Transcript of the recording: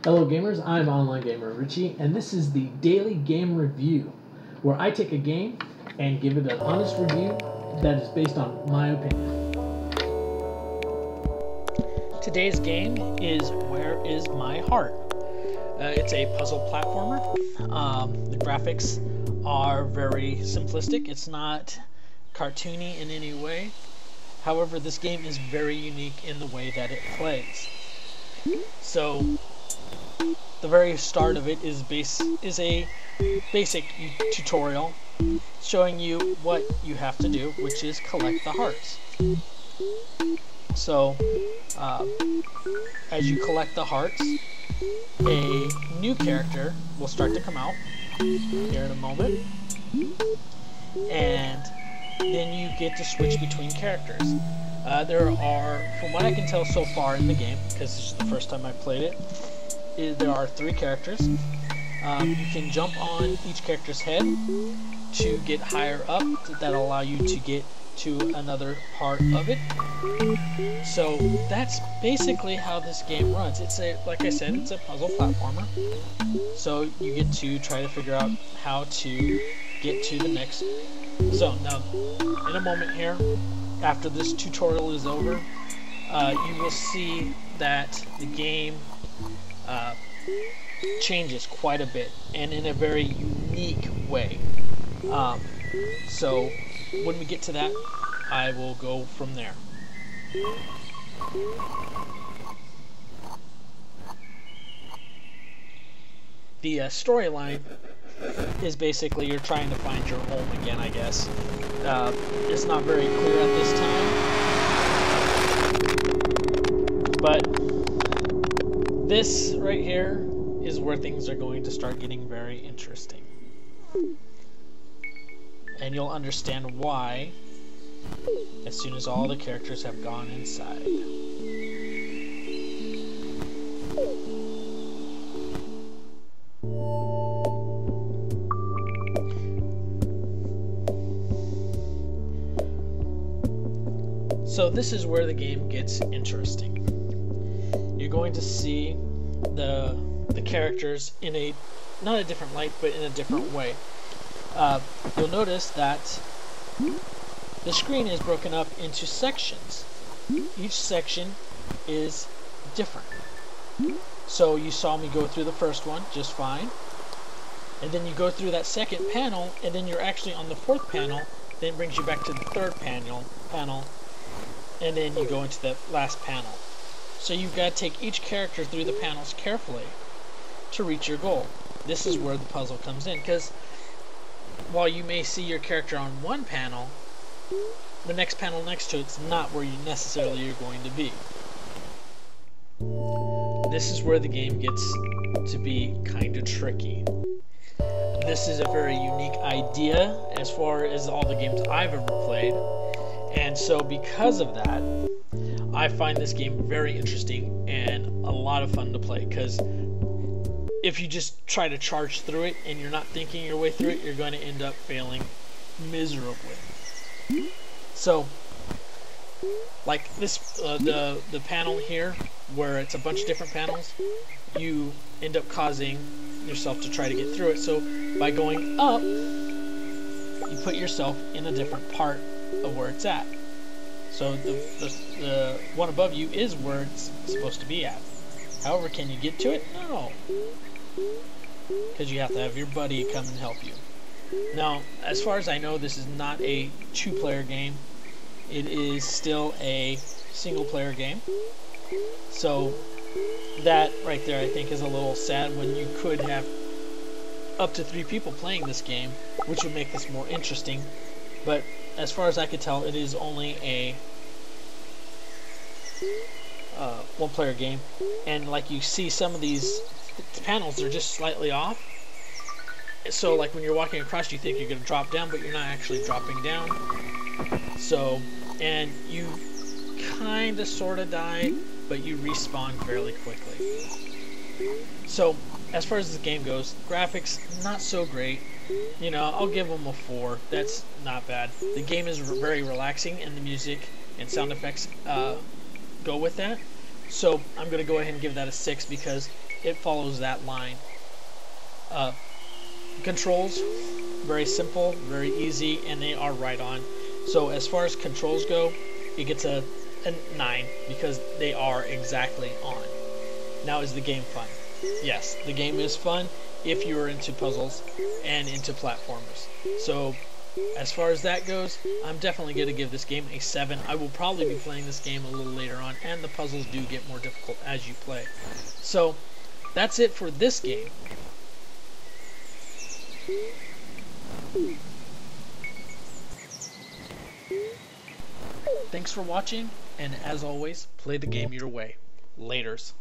Hello gamers, I'm Online Gamer Richie, and this is the Daily Game Review, where I take a game and give it an honest review that is based on my opinion. Today's game is Where Is My Heart? It's a puzzle platformer. The graphics are very simplistic. It's not cartoony in any way. However, this game is very unique in the way that it plays. So, the very start of it is a basic tutorial showing you what you have to do, which is collect the hearts. So, as you collect the hearts, a new character will start to come out here in a moment, and then you get to switch between characters. There are, from what I can tell so far in the game, because this is the first time I've played it, there are 3 characters. You can jump on each character's head to get higher up. That'll allow you to get to another part of it. So that's basically how this game runs. It's like I said, it's a puzzle platformer. So you get to try to figure out how to get to the next zone. Now, in a moment here, after this tutorial is over, you will see that the game changes quite a bit, and in a very unique way. So when we get to that, I will go from there. The storyline is basically you're trying to find your home again, I guess. It's not very clear at this time, but this right here is where things are going to start getting very interesting. And you'll understand why as soon as all the characters have gone inside. So this is where the game gets interesting. You're going to see the characters in a, not a different light, but in a different way. You'll notice that the screen is broken up into sections. Each section is different. So you saw me go through the first one just fine, and then you go through that second panel, and then you're actually on the 4th panel, then it brings you back to the 3rd panel, and then you go into the last panel. So you've got to take each character through the panels carefully to reach your goal. This is where the puzzle comes in, because while you may see your character on one panel, the next panel next to it's not where you necessarily are going to be. This is where the game gets to be kind of tricky. This is a very unique idea as far as all the games I've ever played, and so because of that, I find this game very interesting and a lot of fun to play, because if you just try to charge through it and you're not thinking your way through it, you're going to end up failing miserably. So, like this, the panel here, where it's a bunch of different panels, you end up causing yourself to try to get through it. So, by going up, you put yourself in a different part of where it's at. So, the one above you is where it's supposed to be at. However, can you get to it? No. Because you have to have your buddy come and help you. Now, as far as I know, this is not a 2-player game. It is still a single-player game. So, that right there I think is a little sad when you could have up to 3 people playing this game, which would make this more interesting. But as far as I could tell, it is only a 1-player game. And like you see, some of these panels are just slightly off. So like when you're walking across, you think you're going to drop down, but you're not actually dropping down. So, and you kind of sort of die, but you respawn fairly quickly. So as far as this game goes, graphics not so great. You know, I'll give them a 4. That's not bad. The game is very relaxing, and the music and sound effects go with that. So I'm going to go ahead and give that a 6 because it follows that line. Controls, very simple, very easy, and they are right on. So as far as controls go, it gets a 9 because they are exactly on. Now, is the game fun? Yes, the game is fun if you are into puzzles and into platformers. So as far as that goes, I'm definitely going to give this game a 7. I will probably be playing this game a little later on, and the puzzles do get more difficult as you play. So that's it for this game. Thanks for watching, and as always, play the game your way. Laters.